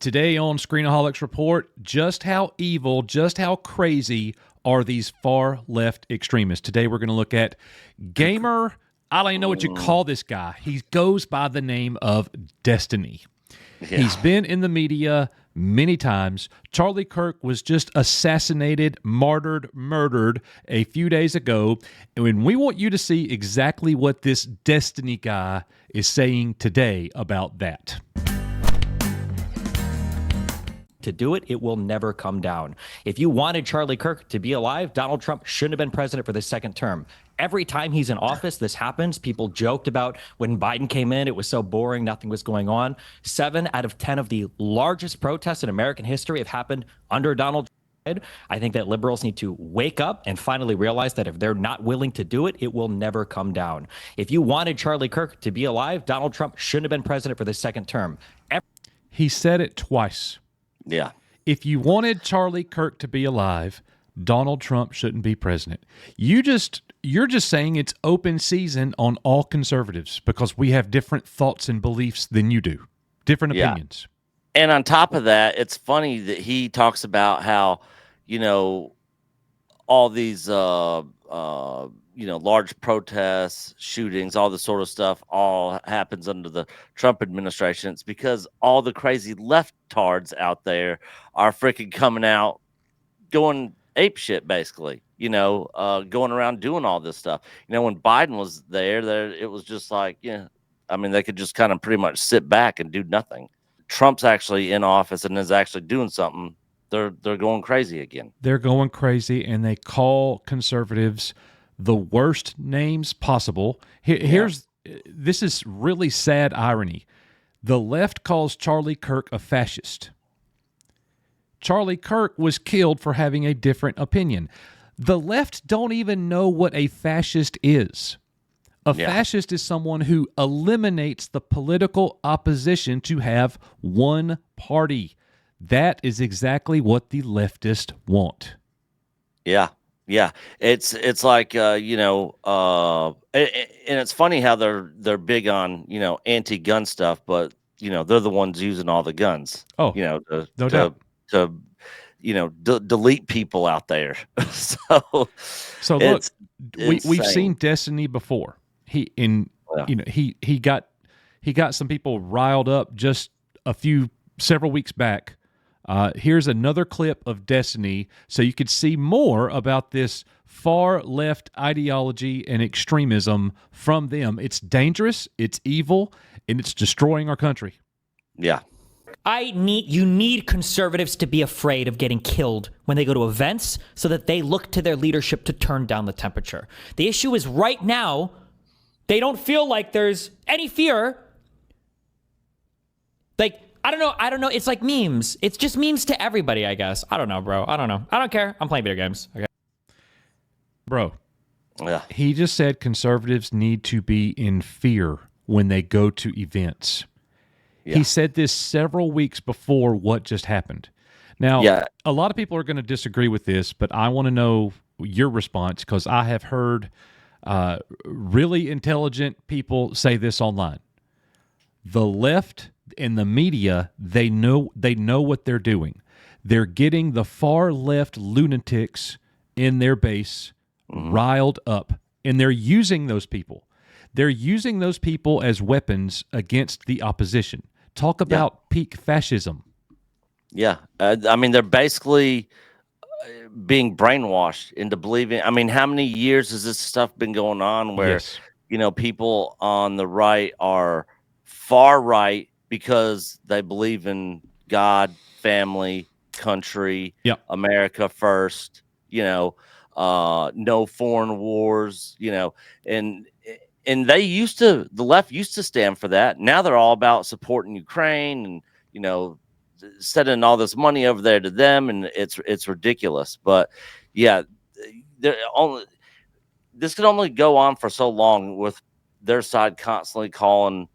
Today on Screenaholics Report, just how evil, just how crazy are these far left extremists? Today we're going to look at Gamer. I don't even know what you call this guy. He goes by the name of Destiny. Yeah. He's been in the media many times. Charlie Kirk was just assassinated, martyred, murdered a few days ago. And we want you to see exactly what this Destiny guy is saying today about that. To do it, it will never come down. If you wanted Charlie Kirk to be alive, Donald Trump shouldn't have been president for the second term. Every time he's in office, this happens. People joked about when Biden came in, it was so boring, nothing was going on. 7 out of 10 of the largest protests in American history have happened under Donald Trump. I think that liberals need to wake up and finally realize that if they're not willing to do it, it will never come down. If you wanted Charlie Kirk to be alive, Donald Trump shouldn't have been president for the second term. He said it twice. Yeah. If you wanted Charlie Kirk to be alive, Donald Trump shouldn't be president. You're just saying it's open season on all conservatives because we have different thoughts and beliefs than you do, different opinions. And on top of that, it's funny that he talks about how, all these, large protests, shootings, all this sort of stuff all happens under the Trump administration. It's because all the crazy leftards out there are freaking coming out, going ape shit, basically, going around doing all this stuff. When Biden was there, it was just like, they could just kind of pretty much sit back and do nothing. Trump's actually in office and is actually doing something. They're going crazy again. They're going crazy, and they call conservatives the worst names possible. This is really sad irony. The left calls Charlie Kirk a fascist. Charlie Kirk was killed for having a different opinion. The left don't even know what a fascist is. A fascist is someone who eliminates the political opposition to have one party. That is exactly what the leftists want. Yeah. Yeah, it's like and it's funny how they're big on anti-gun stuff, but they're the ones using all the guns. Oh, no doubt. To delete people out there. so look, we've seen Destiny before. He got some people riled up just several weeks back. Here's another clip of Destiny so you could see more about this far left ideology and extremism from them. It's dangerous, it's evil, and it's destroying our country. Yeah. You need conservatives to be afraid of getting killed when they go to events so that they look to their leadership to turn down the temperature. The issue is right now, they don't feel like there's any fear. I don't know. It's like memes. It's just memes to everybody, I guess. I don't know, bro. I don't know. I don't care. I'm playing video games. Okay. Bro. Yeah. He just said conservatives need to be in fear when they go to events. Yeah. He said this several weeks before what just happened. Now, a lot of people are going to disagree with this, but I want to know your response because I have heard really intelligent people say this online. The left and the media, they know what they're doing. They're getting the far left lunatics in their base riled up, and they're using those people. They're using those people as weapons against the opposition. Talk about peak fascism. Yeah. They're basically being brainwashed into believing. How many years has this stuff been going on where, people on the right are far right because they believe in God, family, country, America first, no foreign wars, and the left used to stand for that. Now they're all about supporting Ukraine and, sending all this money over there to them. And it's ridiculous. But this can only go on for so long with their side constantly calling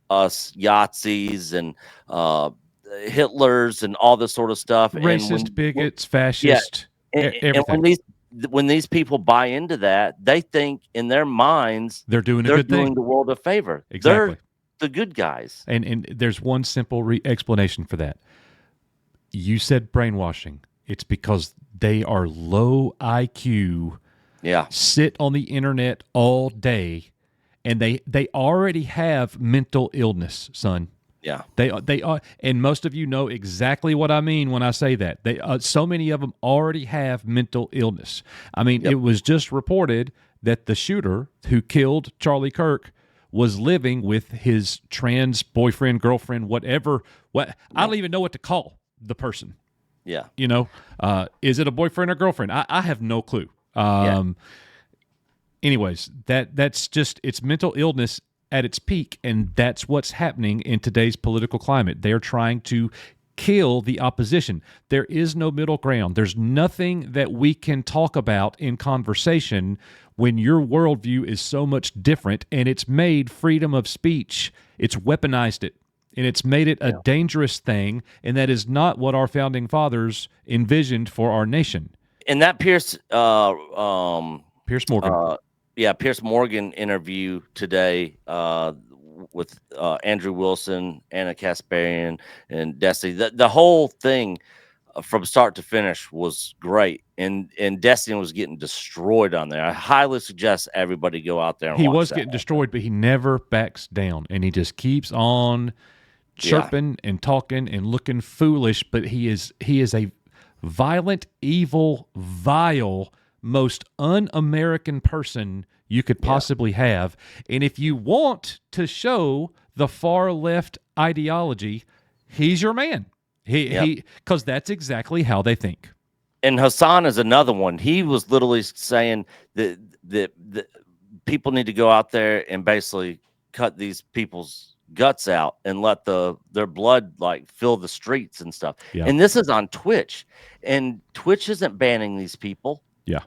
us Yahtzees and Hitlers and all this sort of stuff. Racist, bigots, fascist, everything. And when these people buy into that, they think in their minds they're doing the world a favor. Exactly. They're the good guys. And there's one simple explanation for that. You said brainwashing. It's because they are low IQ. Yeah. Sit on the internet all day, and they already have mental illness, son. Yeah. They are, and most of you know exactly what I mean when I say that. They so many of them already have mental illness. I mean, It was just reported that the shooter who killed Charlie Kirk was living with his trans boyfriend, girlfriend, whatever. I don't even know what to call the person. Yeah. You know, is it a boyfriend or girlfriend? I have no clue. Anyways, that's just, it's mental illness at its peak, and that's what's happening in today's political climate. They're trying to kill the opposition. There is no middle ground. There's nothing that we can talk about in conversation when your worldview is so much different, and it's made freedom of speech, it's weaponized it, and it's made it a dangerous thing, and that is not what our founding fathers envisioned for our nation. And that Piers Morgan. Piers Morgan interview today with Andrew Wilson, Anna Kasparian, and Destiny. The whole thing from start to finish was great, and Destiny was getting destroyed on there. I highly suggest everybody go out there and he watch was that. Getting destroyed, but he never backs down, and he just keeps on chirping and talking and looking foolish. But he is a violent, evil, vile, most un-American person you could possibly have. And if you want to show the far left ideology, he's your man. Because that's exactly how they think. And Hassan is another one. He was literally saying that people need to go out there and basically cut these people's guts out and let their blood like fill the streets and stuff. Yeah. And this is on Twitch, and Twitch isn't banning these people. Yeah.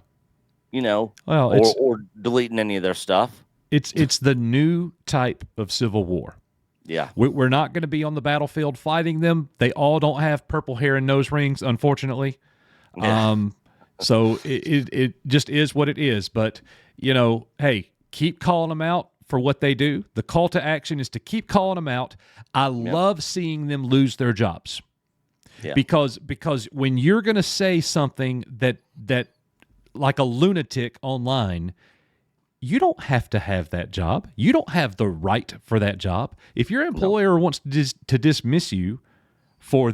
You know, well, or deleting any of their stuff. It's the new type of civil war. Yeah. We're not going to be on the battlefield fighting them. They all don't have purple hair and nose rings, unfortunately. Yeah. So it just is what it is. But, you know, hey, keep calling them out for what they do. The call to action is to keep calling them out. I love seeing them lose their jobs. Yeah. Because when you're going to say something that like a lunatic online, you don't have to have that job. You don't have the right for that job. If your employer wants to dismiss you for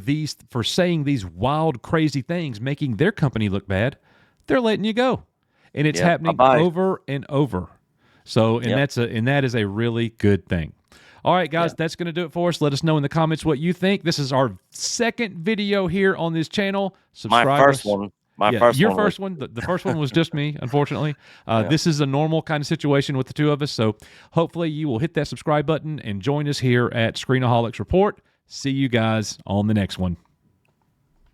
saying these wild, crazy things, making their company look bad, they're letting you go, and it's happening over and over. So, that is a really good thing. All right, guys, that's going to do it for us. Let us know in the comments what you think. This is our second video here on this channel. Subscribe. My first one. Your first one. The first one was just me, unfortunately. This is a normal kind of situation with the two of us. So hopefully you will hit that subscribe button and join us here at Screenaholics Report. See you guys on the next one.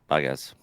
Bye, guys.